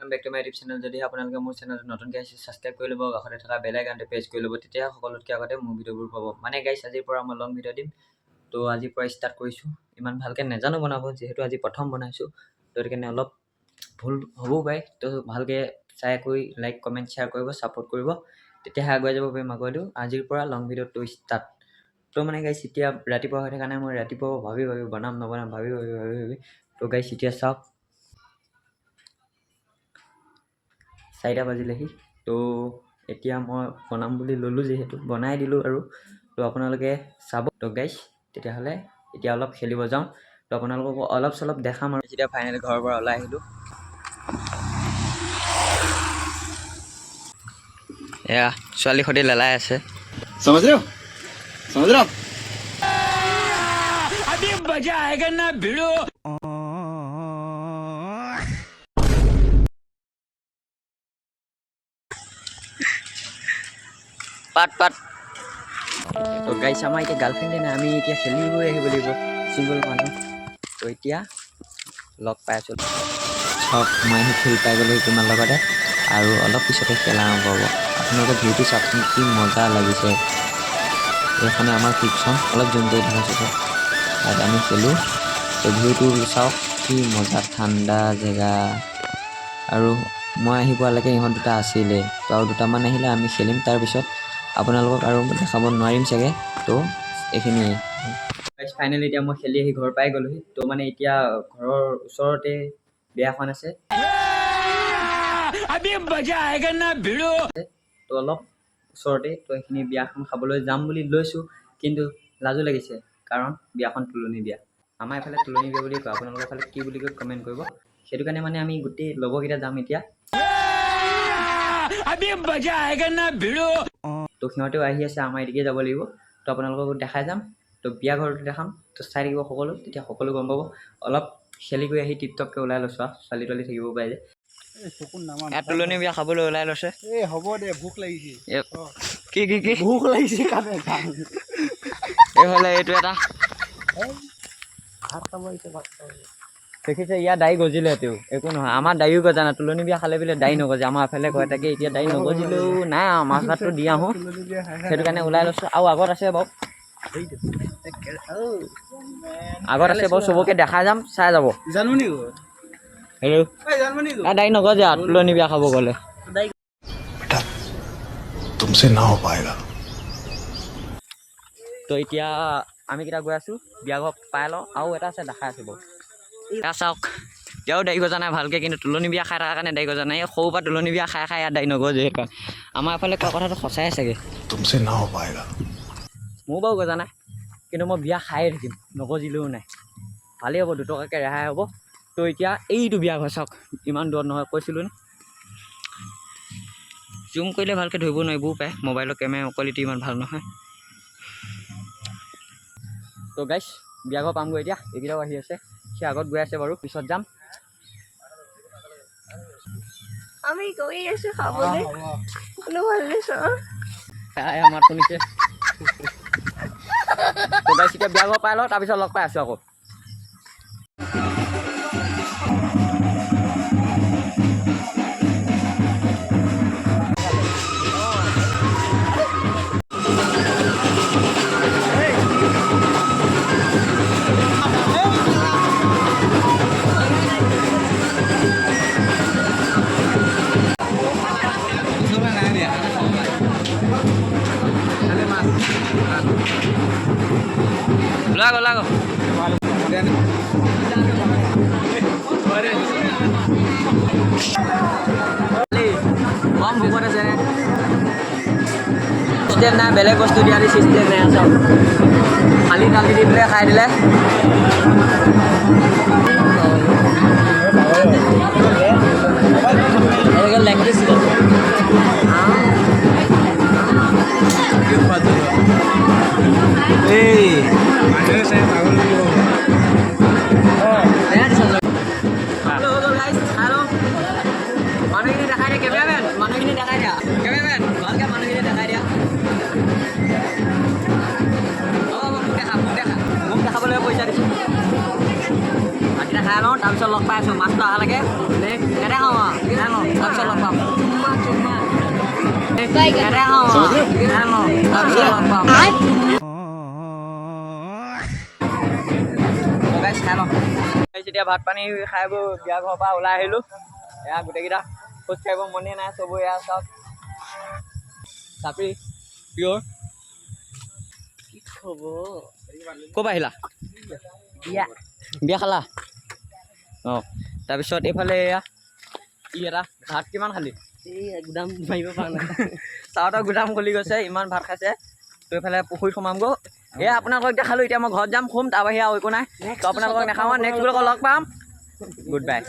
Back to my YouTube channel. যদি আপোনালোকে মোৰ চেনেলটো নতুনকৈ আহিছে ছাবস্ক্ৰাইব কৰি ল'ব, কাষতে থকা বেল আইকনটো প্ৰেছ কৰি ল'ব, তেতিয়া সকলোতকৈ আগতে মোৰ ভিডিঅ'বোৰ পাব। মানে গাইছ আজিৰ পৰা মই লং ভিডিঅ' দিম, তো আজিৰ পৰা ষ্টাৰ্ট কৰিছোঁ। ইমান ভালকৈ নাজানো বনাব, যিহেতু আজি প্ৰথম বনাইছোঁ, তো সেইকাৰণে অলপ ভুল হ'বও পাৰে। তো ভালকৈ চাই কৰি লাইক কমেণ্ট শ্বেয়াৰ কৰিব, ছাপোৰ্ট কৰিব, তেতিয়াহে আগুৱাই যাব পাৰিম। আগুৱাই আজিৰ পৰা লং ভিডিঅ'টো ষ্টাৰ্ট। তো মানে গাইছ এতিয়া ৰাতিপুৱা হৈ থকা নাই, মই ৰাতিপুৱা ভাবি বনাম নবনাম ভাবি তো গাইছ এতিয়া চাওক 4টা বাজিলেহি। তো এতিয়া মই বনাম বুলি ল'লোঁ, যিহেতু বনাই দিলোঁ আৰু। তো আপোনালোকে চাব। তো গাইছ তেতিয়াহ'লে এতিয়া অলপ খেলিব যাওঁ। তো আপোনালোকক অলপ চলপ দেখাম আৰু। যেতিয়া ফাইনেলি ঘৰৰ পৰা ওলাই আহিলোঁ, এয়া ছোৱালী সৈতে লেলাই আছে। समझ रहे हो अभी मजा आएगा ना भिड़ो। পাত তো গাইছ আমাৰ এতিয়া গাৰ্লফ্ৰেণ্ডে নাই, আমি এতিয়া খেলিবই আহিব লাগিব, ছিংগল মানুহ। তো এতিয়া লগ পাই আছোঁ, চব মই আহি খেল পাই গ'লোঁ তোমাৰ লগতে, আৰু অলপ পিছতে খেলা আৰম্ভ হ'ব। আপোনালোকে ভিউটো চাওকচোন, কি মজা লাগিছে। এইখনে আমাৰ ফিক্সন, অলপ জুম কৰি দেখাইছোঁ। তাত আমি খেলোঁ। তো ভিউটো চাওক, কি মজা ঠাণ্ডা জেগা। আৰু মই আহি পোৱালৈকে ইহঁত দুটা আছিলে, তো আৰু দুটামান আহিলে আমি খেলিম। তাৰপিছত আপোনালোকক আৰু দেখাব নোৱাৰিম চাগে। তো এইখিনিয়ে ফাইনেলি এতিয়া মই খেলি আহি ঘৰ পাই গ'লোহি। তো মানে এতিয়া ঘৰৰ ওচৰতে বিয়াখন আছে, अभी मजा आएगा ना भिड़ो। তো অলপ ওচৰতে। তো এইখিনি বিয়াখন খাবলৈ যাম বুলি লৈছোঁ, কিন্তু লাজো লাগিছে, কাৰণ বিয়াখন তুলনি বিয়া। আমাৰ এইফালে তুলনি বিয়া বুলি কয়, আপোনালোকৰ ফালে কি বুলি কয় কমেণ্ট কৰিব। সেইটো কাৰণে মানে আমি গোটেই লগৰকেইটা যাম এতিয়া। अभी मजा आएगा ना भिड़ो। তো সিহঁতেও আহি আছে, আমাৰ এদিকে যাব লাগিব। তো আপোনালোকক দেখাই যাম। তো বিয়া ঘৰটো দেখাম, তো চাই থাকিব সকলো, তেতিয়া সকলো গম পাব। অলপ খেলি গৈ আহি টিপটপকৈ ওলাই লৈছোঁ আৰু, ছোৱালী তোৱালী থাকিব পাৰে যে। ইয়াত তুলনি বিয়া খাবলৈ ওলাই লৈছে। ए হ'ব দে ভোক লাগিছে কি ভোক লাগিছে কাৰণে এইফালে এইটো এটা ভাত খাব আহিছে দেখিছে, ইয়াৰ দাড়ি গজিলে, তেওঁ একো নহয়। আমাৰ দাড়িও গজা নাই, তুলনি বিয়া খালে বোলে দাড়ি নগজে। আমাৰ এফালে কয়, তাকে এতিয়া দাড়ি নগজিলেও নাই আৰু, মাছ ভাতটো দি আহোঁ, সেইটো কাৰণে ওলাই লৈছোঁ। আৰু আগত আছে বাৰু, আগত আছে বাৰু, চবকে দেখাই যাম, চাই যাব। জানমনি হেল্ল' দাড়ি নগজে আৰু তুলনি বিয়া খাব গ'লে। बेटा तुमसे ना हो पाएगा। তো এতিয়া আমি কেইটা গৈ আছোঁ, বিয়া ঘৰ পাই লওঁ। আৰু এটা আছে, দেখাই আছোঁ বাৰু। এয়া চাওক, এতিয়াও দাড়ি গজা নাই ভালকৈ, কিন্তু তুলনি বিয়া খাই থকাৰ কাৰণে দাড়ি গজা নাই। সৰুৰ পৰা তুলনি বিয়া খাই ইয়াত দাড়ি নগজে। সেইকাৰণে আমাৰ এফালে কোৱা কথাটো সঁচাই চাগে। तुमसे ना हो पाएगा। মোৰ বাৰু গজা নাই, কিন্তু মই বিয়া খায়ে থাকিম, নগজিলেও নাই। ভালেই হ'ব, 2 টকাকৈ ৰেহাই হ'ব। তো এতিয়া এইটো বিয়া ঘৰ চাওক, ইমান দূৰত নহয়, কৈছিলোঁ নে। জুম কৰিলে ভালকৈ ধৰিব নোৱাৰিবও পাৰে, মোবাইলৰ কেমেৰা কোৱালিটি ইমান ভাল নহয়। তো গাইছ বিয়া ঘৰ পামগৈ এতিয়া, এইকেইটাও আহি আছে, সি আগত গৈ আছে বাৰু, পিছত যাম। আমি গৈ আছো খাবলৈ, কোনো ভাল আমাৰ শুনিছে। তো গাইছ এতিয়া বিয়া ঘৰ পাই লওঁ, তাৰপিছত লগ পাই আছোঁ আকৌ। লাগো কম ভোকত আছে চিষ্টেম নাই, বেলেগ বস্তু দিয়া চিষ্টেম নাই। চব খালি দালি দি পেলাই খাই দিলে। লেংগুৱেজ মানুহখিনি দেখাই দিয়া, কেমেৰামেন মানুহখিনি দেখাই দিয়া, কেমেৰামেন ভালকৈ মানুহখিনি দেখাই দিয়া। মোক দেখাবলৈ পইচা দিছোঁ। ভাতকেইটা খাই লওঁ, তাৰপিছত লগ পাই আছোঁ। মাছটো অহালৈকে নেদেখাওঁ আৰু এতিয়া ভাত পানী খাই বৈ বিয়া ঘৰৰ পৰা ওলাই আহিলোঁ এয়া গোটেইকেইটা খোজ কাঢ়িব মনেই নাই চবৰে এয়া চাওক চাপৰি পিয়ৰ কি খবৰ ক'ৰ পৰা আহিলা বিয়া বিয়া খালা অঁ তাৰপিছত এইফালে এয়া ই এটা ভাত কিমান খালি গুদাম মাৰিব পৰা নাই চাউলৰ গুদাম খুলি গৈছে ইমান ভাত খাইছে তো এইফালে পুখুৰীত সোমামগৈ এয়া আপোনালোকক দেখালোঁ এতিয়া মই ঘৰত যাম শুম তাৰ বাহিৰে আৰু একো নাই তো আপোনালোকক নাখাওঁ নেক্সট ব্লগত লগ পাম গুড বাই